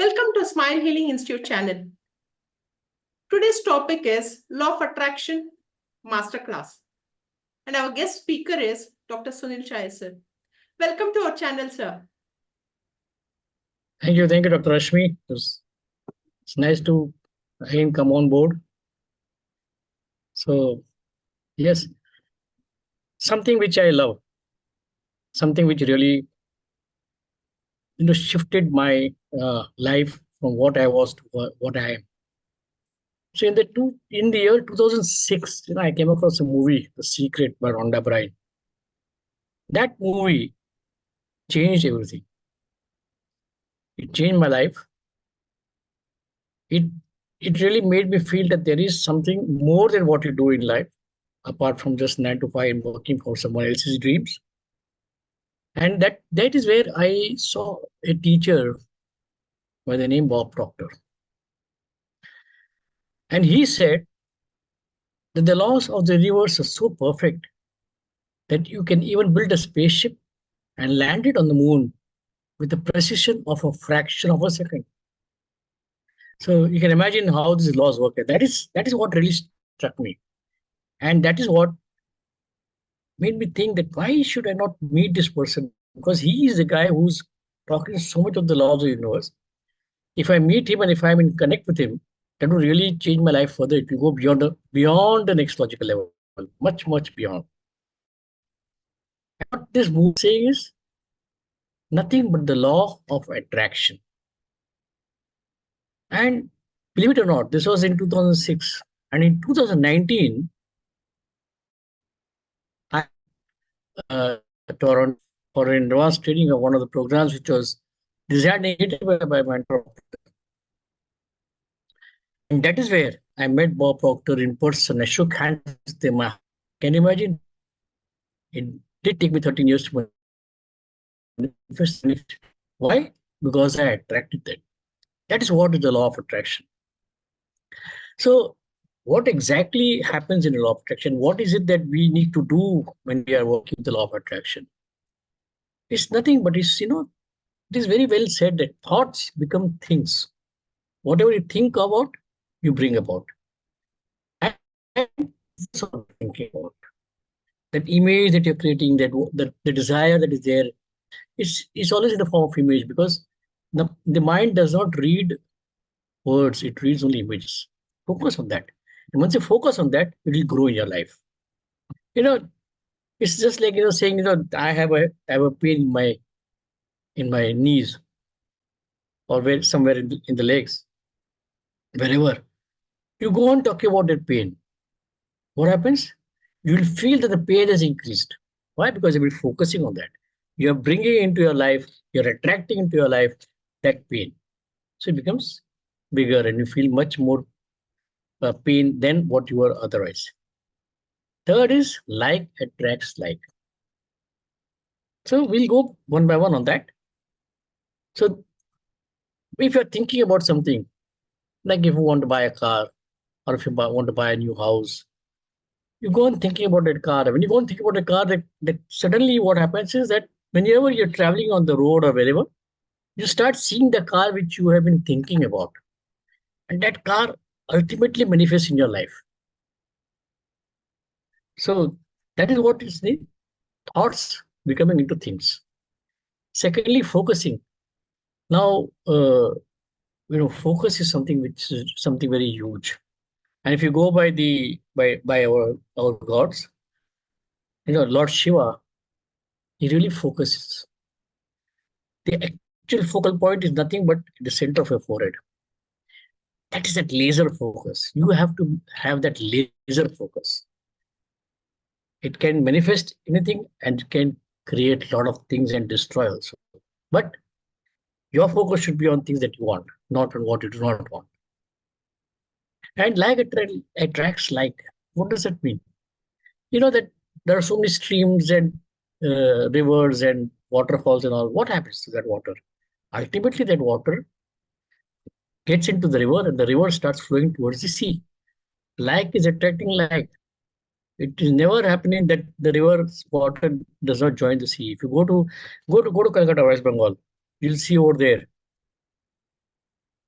Welcome to Smile Healing Institute channel. Today's topic is Law of Attraction Masterclass. And our guest speaker is Dr. Sunil Chhaya, sir. Welcome to our channel, sir. Thank you, Dr. Rashmi. It's nice to again come on board. So, yes, something which I love, something which really shifted my life from what I was to what I am. So in the year 2006, I came across a movie, The Secret by Rhonda Byrne. That movie changed everything. It changed my life. It really made me feel that there is something more than what you do in life, apart from just 9 to 5 and working for someone else's dreams. And that is where I saw a teacher by the name Bob Proctor. And he said that the laws of the universe are so perfect that you can even build a spaceship and land it on the moon with the precision of a fraction of a second. So you can imagine how these laws work. That is what really struck me. And that is what made me think that why should I not meet this person? Because he is the guy who's talking so much of the laws of the universe. If I meet him and if I'm in connect with him, that will really change my life further. It will go beyond the next logical level, much, much beyond. And what this book is saying is nothing but the law of attraction. And believe it or not, this was in 2006. And in 2019, I Toronto for an advanced training of one of the programs which was designed by my mentor. And that is where I met Bob Proctor in person. I shook hands with him. Can you imagine? It did take me 13 years to manifest it. Why? Because I attracted that. That is what is the law of attraction. So what exactly happens in the law of attraction? What is it that we need to do when we are working with the law of attraction? It's nothing but it is very well said that thoughts become things. Whatever you think about, you bring about. And that's what I'm thinking about. That image that you're creating, that the desire that is there, it's always in the form of image, because the mind does not read words, it reads only images. Focus on that. And once you focus on that, it will grow in your life. It's just like saying, I have a pain in my knees, or somewhere in the legs, wherever. You go on talking about that pain. What happens? You will feel that the pain has increased. Why? Because you've been focusing on that. You're bringing into your life, you're attracting into your life that pain. So it becomes bigger and you feel much more pain than what you were otherwise. Third is like attracts like. So we'll go one by one on that. So if you're thinking about something, like if you want to buy a car, or if you want to buy a new house, you go on thinking about that car. When you go on thinking about a car, that suddenly what happens is that whenever you're traveling on the road or wherever, you start seeing the car which you have been thinking about. And that car ultimately manifests in your life. So that is what is the thoughts becoming into things. Secondly, focusing. Now, focus is something which is something very huge. And if you go by our gods, Lord Shiva, he really focuses. The actual focal point is nothing but the center of your forehead. That is that laser focus. You have to have that laser focus. It can manifest anything and can create a lot of things and destroy also. But your focus should be on things that you want, not on what you do not want. And like attracts like. What does that mean? That there are so many streams and rivers and waterfalls and all. What happens to that water? Ultimately, that water gets into the river and the river starts flowing towards the sea. Like is attracting like. It is never happening that the river's water does not join the sea. If you go to Calcutta, West Bengal, you'll see over there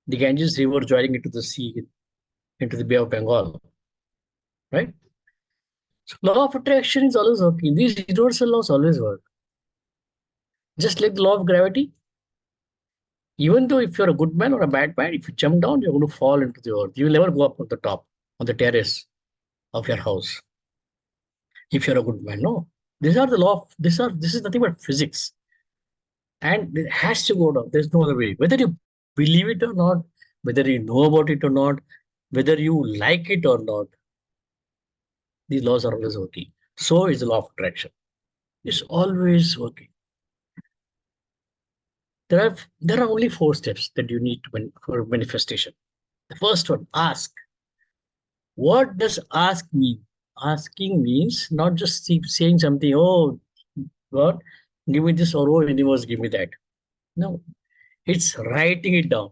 the Ganges River joining into the sea, into the Bay of Bengal, right? So law of attraction is always working. These universal laws always work. Just like the law of gravity, even though if you're a good man or a bad man, if you jump down, you're going to fall into the earth. You will never go up on the top, on the terrace of your house. If you're a good man, no. These are the law of, this is nothing but physics. And it has to go down. There's no other way. Whether you believe it or not, whether you know about it or not, whether you like it or not, these laws are always working. So is the law of attraction. It's always working. There are only 4 steps that you need to for manifestation. The first one, ask. What does ask mean? Asking means not just saying something, oh God, give me this, or oh universe, give me that. No, it's writing it down.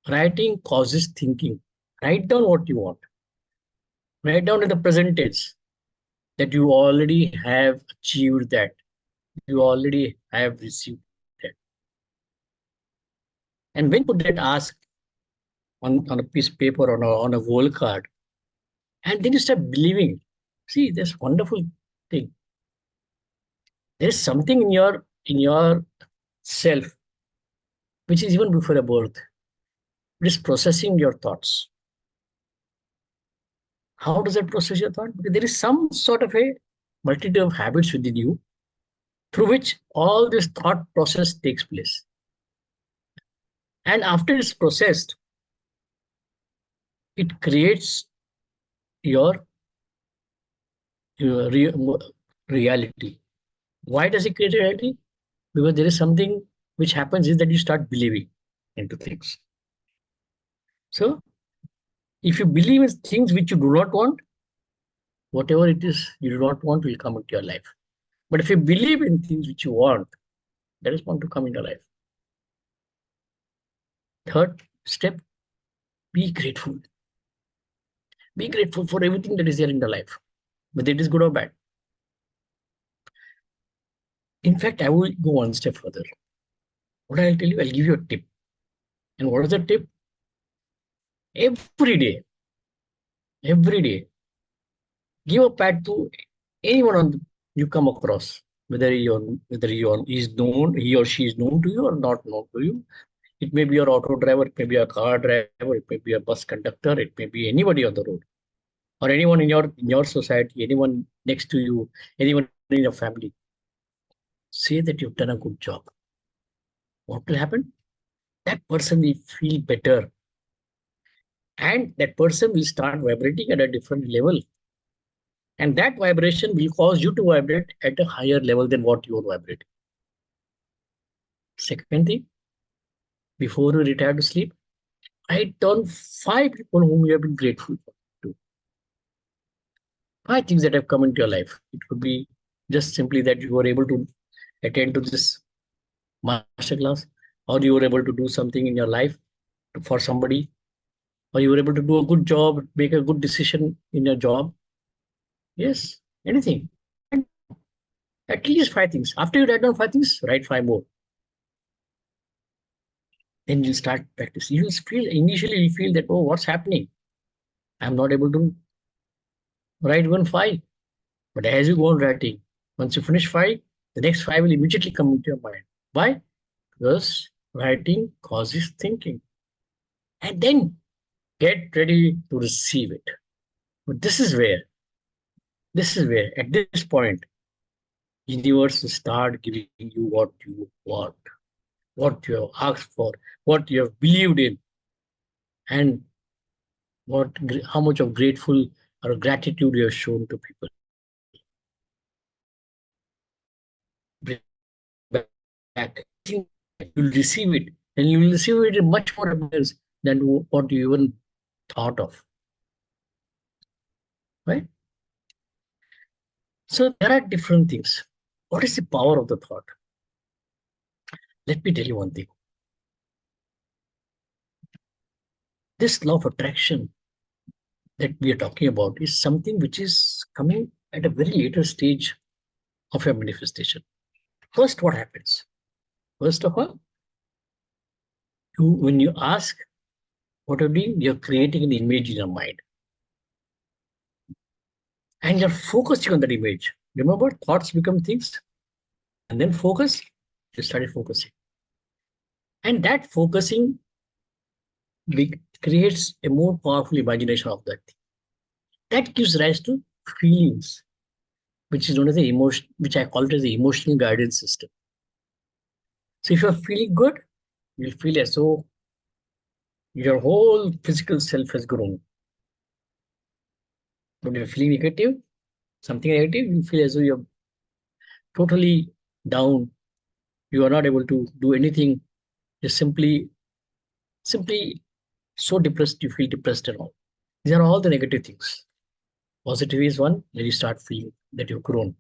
Writing causes thinking. Write down what you want. Write down in the present tense that you already have achieved that. You already have received that. And when you put that ask on a piece of paper, on a whole card, and then you start believing. See, this wonderful thing. There's something in your self, which is even before a birth. It is processing your thoughts. How does it process your thought? Because there is some sort of a multitude of habits within you through which all this thought process takes place. And after it's processed, it creates your, reality. Why does it create reality? Because there is something which happens is that you start believing into things. So if you believe in things which you do not want, whatever it is you do not want will come into your life. But if you believe in things which you want, that is going to come in your life. Third step, be grateful. Be grateful for everything that is there in your life, whether it is good or bad. In fact, I will go one step further. What I'll tell you, I'll give you a tip. And what is the tip? Every day, give a pat to anyone you come across, whether he or she is known to you or not known to you. It may be your auto driver, it may be a car driver, it may be a bus conductor, it may be anybody on the road, or anyone in your society, anyone next to you, anyone in your family. Say that you've done a good job. What will happen? That person will feel better. And that person will start vibrating at a different level. And that vibration will cause you to vibrate at a higher level than what you are vibrating. Second thing, before you retire to sleep, write down 5 people whom you have been grateful to. 5 things that have come into your life. It could be just simply that you were able to attend to this masterclass, or you were able to do something in your life for somebody, or you were able to do a good job, make a good decision in your job. Yes, anything. At least 5 things. After you write down 5 things, write 5 more. Then you start practice. You will initially feel that, oh, what's happening? I'm not able to write even 5. But as you go on writing, once you finish 5, the next 5 will immediately come into your mind. Why? Because writing causes thinking. And then get ready to receive it. But this is where, at this point, universe will start giving you what you want, what you have asked for, what you have believed in, and how much of grateful or gratitude you have shown to people. Bring back. You'll receive it, and you will receive it in much more abundance than what you even thought of. Right? So there are different things. What is the power of the thought? Let me tell you one thing. This law of attraction that we are talking about is something which is coming at a very later stage of your manifestation. First, what happens? First of all, when you ask what you're doing, you're creating an image in your mind. And you're focusing on that image. Remember, thoughts become things, and then focus, you started focusing. And that focusing creates a more powerful imagination of that thing. That gives rise to feelings, which is known as the emotion, which I call it as the emotional guidance system. So if you're feeling good, you'll feel as though your whole physical self has grown. But if you're feeling negative, something negative, you feel as though you're totally down. You are not able to do anything. You're simply so depressed, you feel depressed and all. These are all the negative things. Positive is one, then you start feeling that you've grown.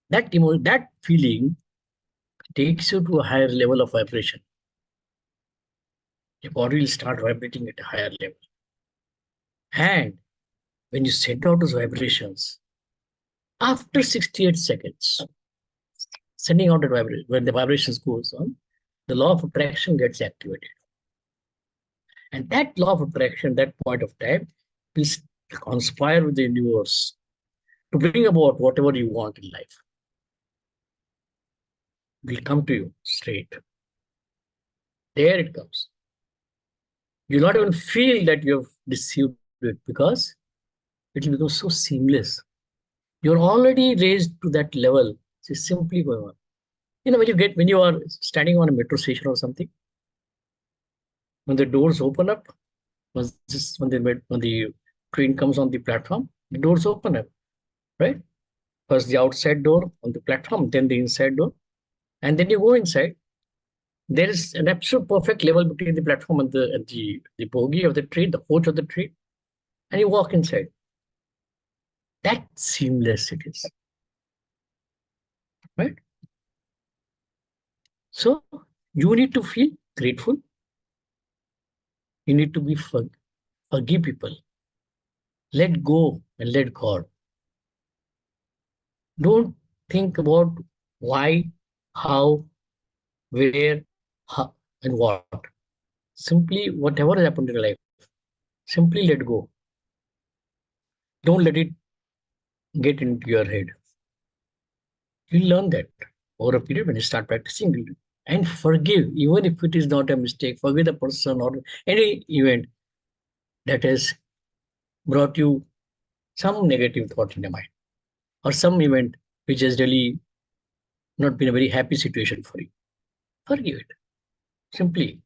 That feeling takes you to a higher level of vibration. Your body will start vibrating at a higher level. And when you send out those vibrations, after 68 seconds, sending out that vibration, when the vibrations goes on, the law of attraction gets activated. And that law of attraction, that point of time, will conspire with the universe to bring about whatever you want in life. Will come to you straight. There it comes. You'll not even feel that you have received it because it will become so seamless. You're already raised to that level. It's simply going on. When you are standing on a metro station or something, when the doors open up, when the train comes on the platform, the doors open up, right? First the outside door on the platform, then the inside door, and then you go inside. There is an absolute perfect level between the platform and the bogie of the train, the coach of the train, and you walk inside. That seamless it is, right? So you need to feel grateful. You need to be forgive people. Let go and let God. Don't think about why, how, where, how, and what. Simply, whatever has happened in your life, simply let go. Don't let it get into your head. You'll learn that over a period when you start practicing. And forgive, even if it is not a mistake, forgive the person or any event that has brought you some negative thought in your mind, or some event which has really not been a very happy situation for you. Forgive it, simply.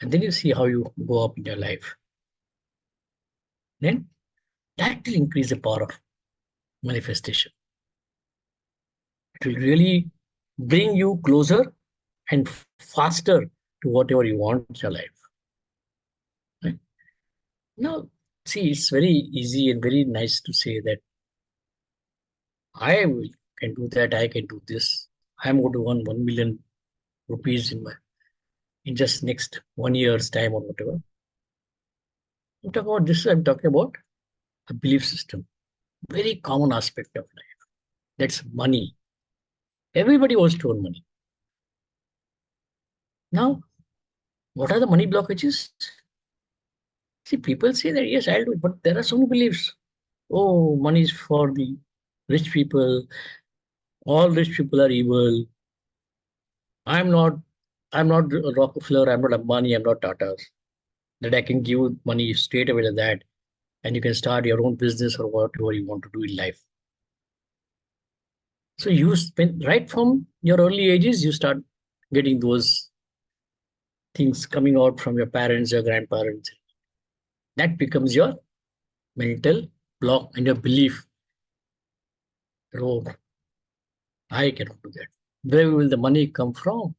And then you see how you go up in your life. Then that will increase the power of manifestation. It will really bring you closer and faster to whatever you want in your life. Right? Now, see, it's very easy and very nice to say that can do that, I can do this. I'm going to earn 1 million rupees in just next 1 year's time or whatever. I'm talking about this, I'm talking about a belief system. Very common aspect of life. That's money. Everybody wants to earn money. Now, what are the money blockages? See, people say that, yes, I'll do it, but there are so many beliefs. Oh, money is for the rich people. All rich people are evil. I'm not Rockefeller, I'm not Ambani, I'm not Tata's. That I can give money straight away to that, and you can start your own business or whatever you want to do in life. So you spend right from your early ages, you start getting those things coming out from your parents, your grandparents. That becomes your mental block and your belief. Oh, I cannot do that. Where will the money come from?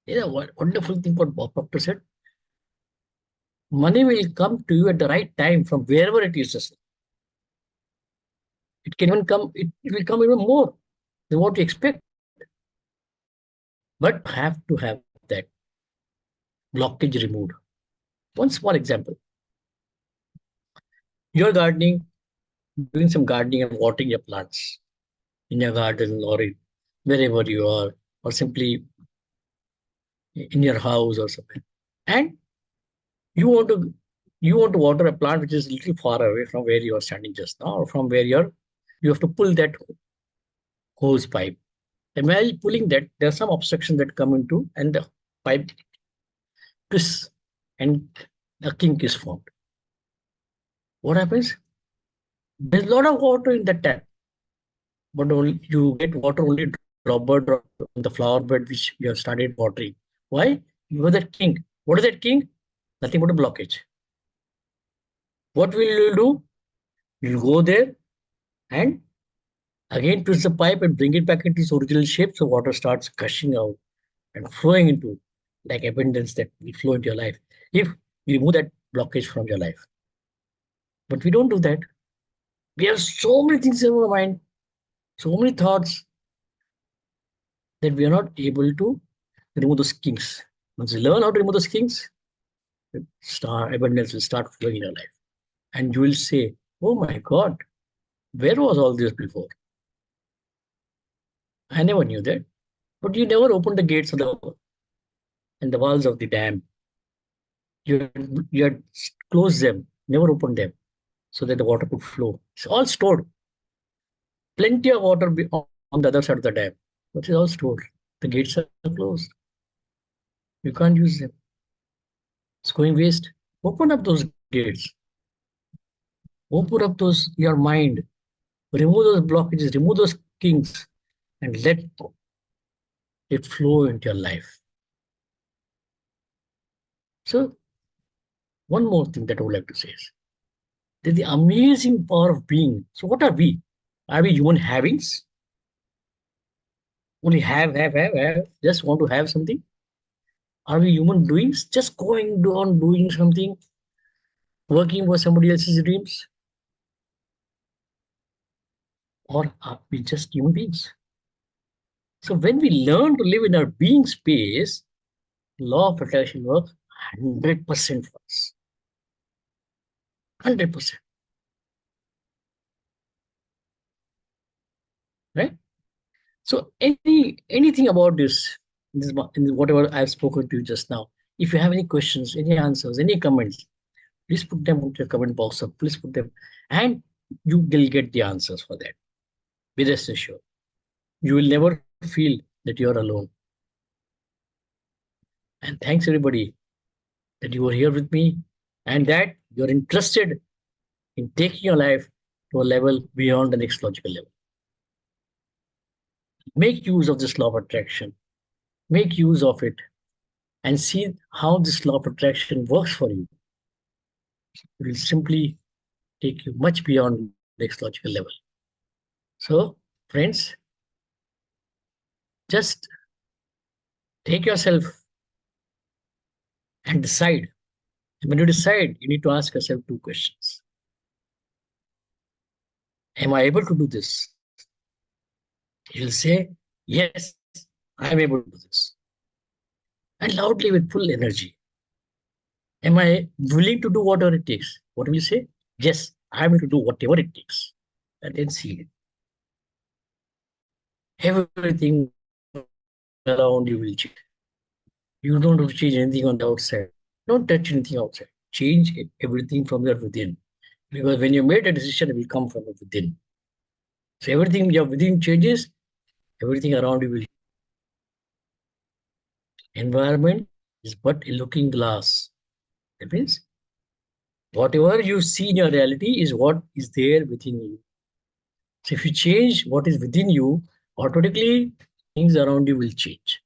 What wonderful thing what Bob Proctor said. Money will come to you at the right time from wherever it is. It can even come, it will come even more than what you expect. But have to have that blockage removed. One small example. You're gardening, doing some gardening and watering your plants in your garden or wherever you are, or simply in your house or somewhere, and you want to you want to water a plant which is a little far away from where you are standing just now, or from where you have to pull that hose pipe. And while pulling that, there are some obstructions that come into, and the pipe twists, and a kink is formed. What happens? There's a lot of water in the tap, but only you get water only drop by drop on the flower bed which you have started watering. Why? You have that kink. What is that kink? Nothing but a blockage. What will you do? You'll go there and again twist the pipe and bring it back into its original shape, so water starts gushing out and flowing into, like abundance that will flow into your life if you remove that blockage from your life. But we don't do that. We have so many things in our mind, so many thoughts, that we are not able to remove those kinks. Once you learn how to remove those kinks, abundance will start flowing in your life. And you will say, oh my God, where was all this before? I never knew that. But you never opened the gates of the walls of the dam. You had closed them, never opened them, so that the water could flow. It's all stored. Plenty of water on the other side of the dam, but it's all stored. The gates are closed. You can't use them. It's going waste. Open up those gates. Open up those your mind. Remove those blockages. Remove those kinks, and let it flow into your life. So, one more thing that I would like to say is that the amazing power of being. So, what are we? Are we human havings? Only have. Just want to have something? Are we human doings? Just going on doing something, working for somebody else's dreams? Or are we just human beings? So, when we learn to live in our being space, law of attraction works 100% for us. 100%. Right? So anything about this whatever I've spoken to you just now, if you have any questions, any answers, any comments, please put them into the comment box, or please put them, and you will get the answers for that. Be rest assured. You will never feel that you're alone. And thanks everybody that you are here with me, and that you're interested in taking your life to a level beyond the next logical level. Make use of this law of attraction. Make use of it and see how this law of attraction works for you. It will simply take you much beyond the next logical level. So, friends, just take yourself and decide. And when you decide, you need to ask yourself two questions. Am I able to do this? You'll say, yes, I am able to do this. And loudly with full energy. Am I willing to do whatever it takes? What will you say? Yes, I am willing to do whatever it takes. And then see it. Everything around you will change. You don't have to change anything on the outside. Don't touch anything outside. Change everything from your within. Because when you made a decision, it will come from within. So everything your within changes, everything around you will. Environment is but a looking glass. That means whatever you see in your reality is what is there within you. So if you change what is within you, automatically things around you will change.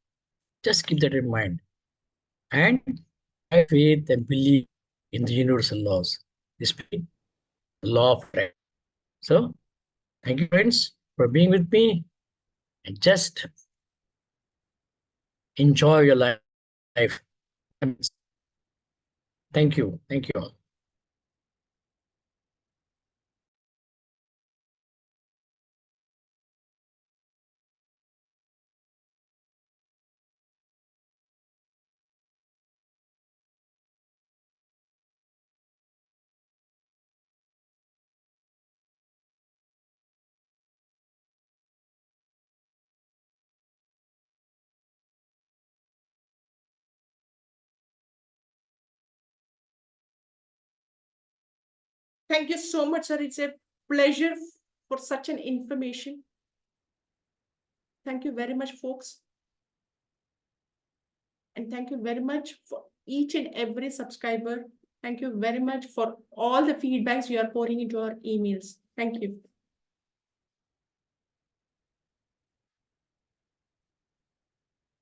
Just keep that in mind. And have faith and believe in the universal laws, especially the law of attraction. So thank you, friends, for being with me, and just enjoy your life. Thank you. Thank you all. Thank you so much, sir. It's a pleasure for such an information. Thank you very much, folks. And thank you very much for each and every subscriber. Thank you very much for all the feedbacks you are pouring into our emails. Thank you.